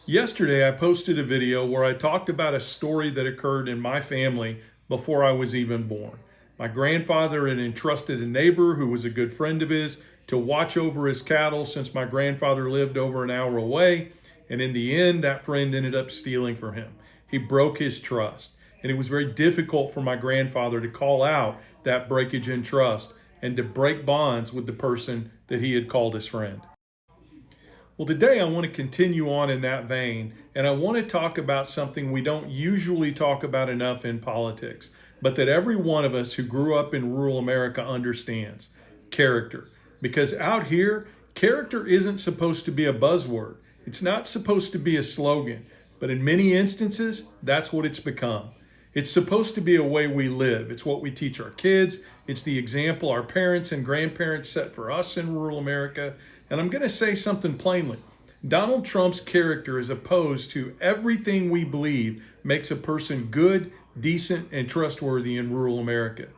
Yesterday, I posted a video where I talked about a story that occurred in my family before I was even born. My grandfather had entrusted a neighbor who was a good friend of his to watch over his cattle since my grandfather lived over an hour away. And in the end, that friend ended up stealing from him. He broke his trust. And it was very difficult for my grandfather to call out that breakage in trust and to break bonds with the person that he had called his friend. Well, today I want to continue on in that vein, and I want to talk about something we don't usually talk about enough in politics, but that every one of us who grew up in rural America understands: character. Because out here, character isn't supposed to be a buzzword, it's not supposed to be a slogan, but in many instances, that's what it's become. It's supposed to be a way we live. It's what we teach our kids. It's the example our parents and grandparents set for us in rural America. And I'm going to say something plainly. Donald Trump's character is opposed to everything we believe makes a person good, decent, and trustworthy in rural America.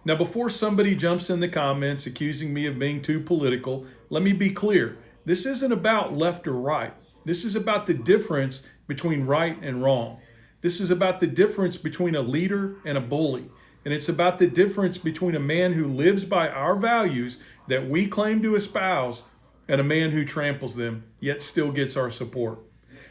Now, before somebody jumps in the comments accusing me of being too political, let me be clear. This isn't about left or right. This is about the difference between right and wrong. This is about the difference between a leader and a bully. And it's about the difference between a man who lives by our values that we claim to espouse and a man who tramples them, yet still gets our support.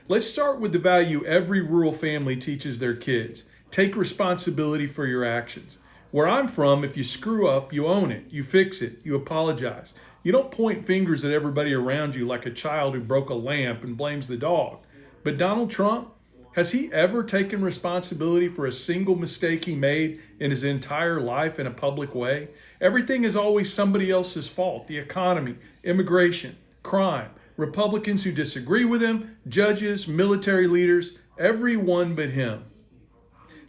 Let's start with the value every rural family teaches their kids. Take responsibility for your actions. Where I'm from, if you screw up, you own it, you fix it, you apologize. You don't point fingers at everybody around you like a child who broke a lamp and blames the dog. But Donald Trump, has he ever taken responsibility for a single mistake he made in his entire life in a public way? Everything is always somebody else's fault. The economy, immigration, crime, Republicans who disagree with him, judges, military leaders, everyone but him.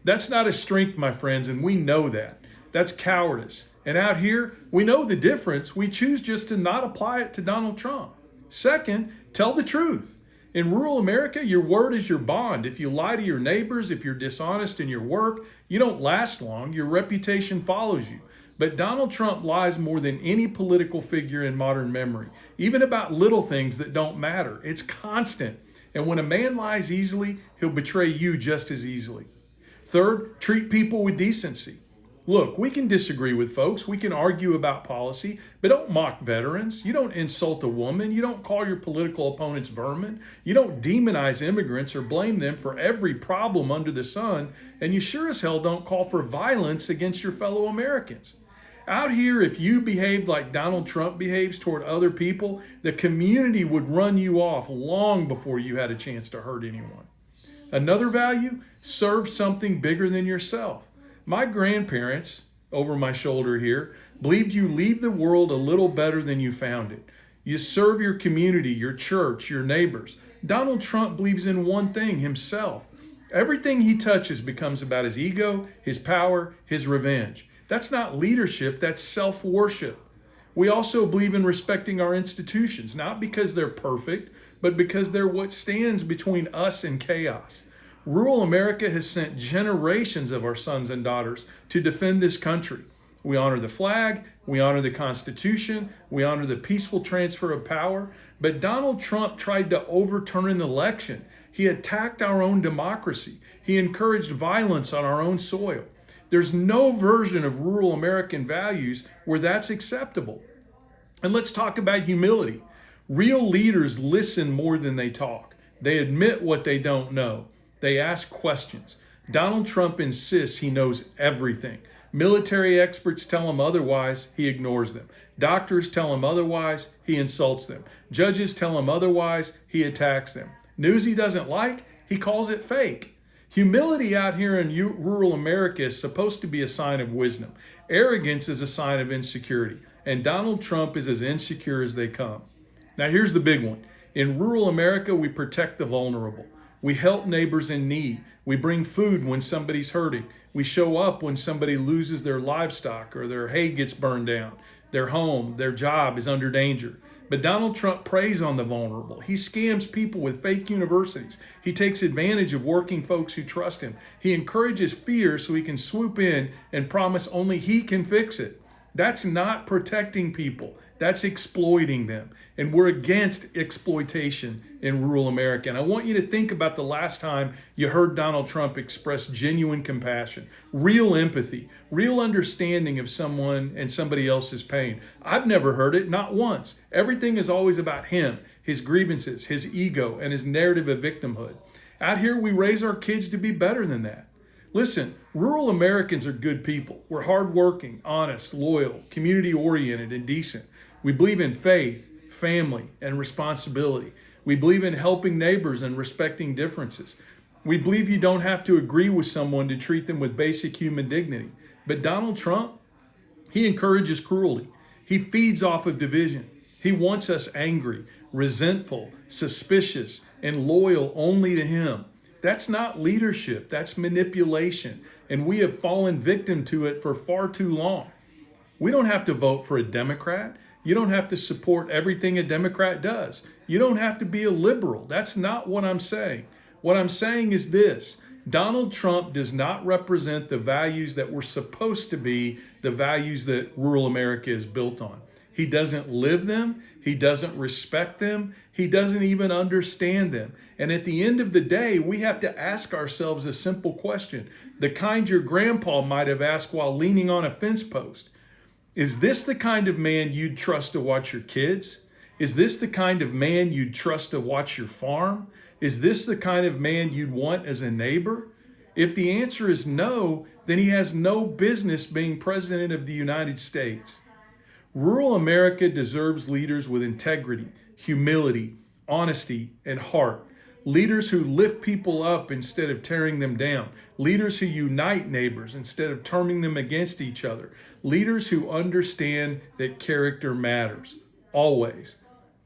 That's not a strength, my friends, and we know that. That's cowardice. And out here, we know the difference. We choose just to not apply it to Donald Trump. Second, tell the truth. In rural America, your word is your bond. If you lie to your neighbors, if you're dishonest in your work, you don't last long. Your reputation follows you. But Donald Trump lies more than any political figure in modern memory, even about little things that don't matter. It's constant. And when a man lies easily, he'll betray you just as easily. Third, treat people with decency. Look, we can disagree with folks. We can argue about policy, but don't mock veterans. You don't insult a woman. You don't call your political opponents vermin. You don't demonize immigrants or blame them for every problem under the sun. And you sure as hell don't call for violence against your fellow Americans. Out here, if you behaved like Donald Trump behaves toward other people, the community would run you off long before you had a chance to hurt anyone. Another value, serve something bigger than yourself. My grandparents, over my shoulder here, believed you leave the world a little better than you found it. You serve your community, your church, your neighbors. Donald Trump believes in one thing, himself. Everything he touches becomes about his ego, his power, his revenge. That's not leadership, that's self-worship. We also believe in respecting our institutions, not because they're perfect, but because they're what stands between us and chaos. Rural America has sent generations of our sons and daughters to defend this country. We honor the flag, we honor the Constitution, we honor the peaceful transfer of power, but Donald Trump tried to overturn an election. He attacked our own democracy. He encouraged violence on our own soil. There's no version of rural American values where that's acceptable. And let's talk about humility. Real leaders listen more than they talk. They admit what they don't know. They ask questions. Donald Trump insists he knows everything. Military experts tell him otherwise, he ignores them. Doctors tell him otherwise, he insults them. Judges tell him otherwise, he attacks them. News he doesn't like, he calls it fake. Humility out here in rural America is supposed to be a sign of wisdom. Arrogance is a sign of insecurity. And Donald Trump is as insecure as they come. Now here's the big one. In rural America, we protect the vulnerable. We help neighbors in need. We bring food when somebody's hurting. We show up when somebody loses their livestock or their hay gets burned down. Their home, their job is under danger. But Donald Trump preys on the vulnerable. He scams people with fake universities. He takes advantage of working folks who trust him. He encourages fear so he can swoop in and promise only he can fix it. That's not protecting people. That's exploiting them. And we're against exploitation in rural America. And I want you to think about the last time you heard Donald Trump express genuine compassion, real empathy, real understanding of someone and somebody else's pain. I've never heard it, not once. Everything is always about him, his grievances, his ego, and his narrative of victimhood. Out here, we raise our kids to be better than that. Listen, rural Americans are good people. We're hardworking, honest, loyal, community-oriented, and decent. We believe in faith, family, and responsibility. We believe in helping neighbors and respecting differences. We believe you don't have to agree with someone to treat them with basic human dignity. But Donald Trump, he encourages cruelty. He feeds off of division. He wants us angry, resentful, suspicious, and loyal only to him. That's not leadership, that's manipulation. And we have fallen victim to it for far too long. We don't have to vote for a Democrat. You don't have to support everything a Democrat does. You don't have to be a liberal. That's not what I'm saying. What I'm saying is this: Donald Trump does not represent the values that were supposed to be the values that rural America is built on. He doesn't live them. He doesn't respect them. He doesn't even understand them. And at the end of the day, we have to ask ourselves a simple question, the kind your grandpa might have asked while leaning on a fence post. Is this the kind of man you'd trust to watch your kids? Is this the kind of man you'd trust to watch your farm? Is this the kind of man you'd want as a neighbor? If the answer is no, then he has no business being president of the United States. Rural America deserves leaders with integrity, humility, honesty, and heart. Leaders who lift people up instead of tearing them down. Leaders who unite neighbors instead of turning them against each other. Leaders who understand that character matters, always.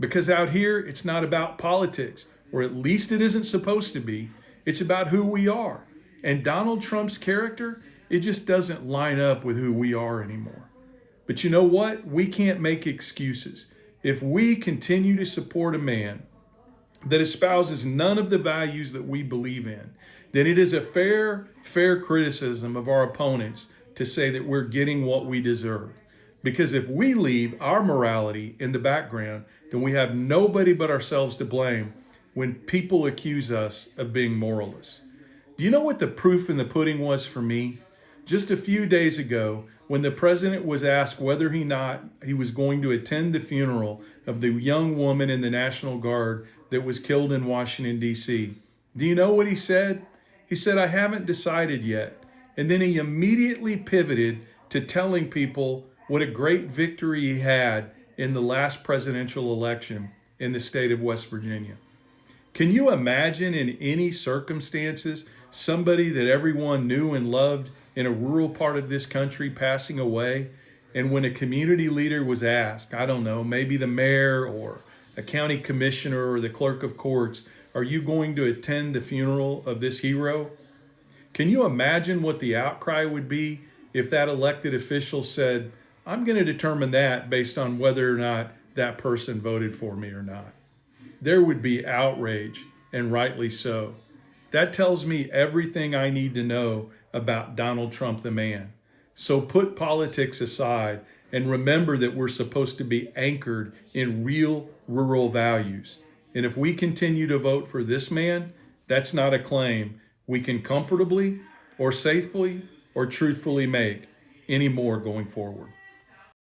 Because out here, it's not about politics, or at least it isn't supposed to be. It's about who we are. And Donald Trump's character, it just doesn't line up with who we are anymore. But you know what? We can't make excuses. If we continue to support a man that espouses none of the values that we believe in, then it is a fair criticism of our opponents to say that we're getting what we deserve. Because if we leave our morality in the background, then we have nobody but ourselves to blame when people accuse us of being moralists. Do you know what the proof in the pudding was for me? Just a few days ago, when the president was asked whether he was going to attend the funeral of the young woman in the National Guard that was killed in Washington, D.C. Do you know what he said? He said, "I haven't decided yet." And then he immediately pivoted to telling people what a great victory he had in the last presidential election in the state of West Virginia. Can you imagine in any circumstances somebody that everyone knew and loved in a rural part of this country passing away? And when a community leader was asked, I don't know, maybe the mayor or a county commissioner or the clerk of courts, are you going to attend the funeral of this hero? Can you imagine what the outcry would be if that elected official said, I'm going to determine that based on whether or not that person voted for me or not? There would be outrage, and rightly so. That tells me everything I need to know about Donald Trump the man. So put politics aside and remember that we're supposed to be anchored in real rural values. And if we continue to vote for this man, that's not a claim we can comfortably or safely or truthfully make anymore going forward.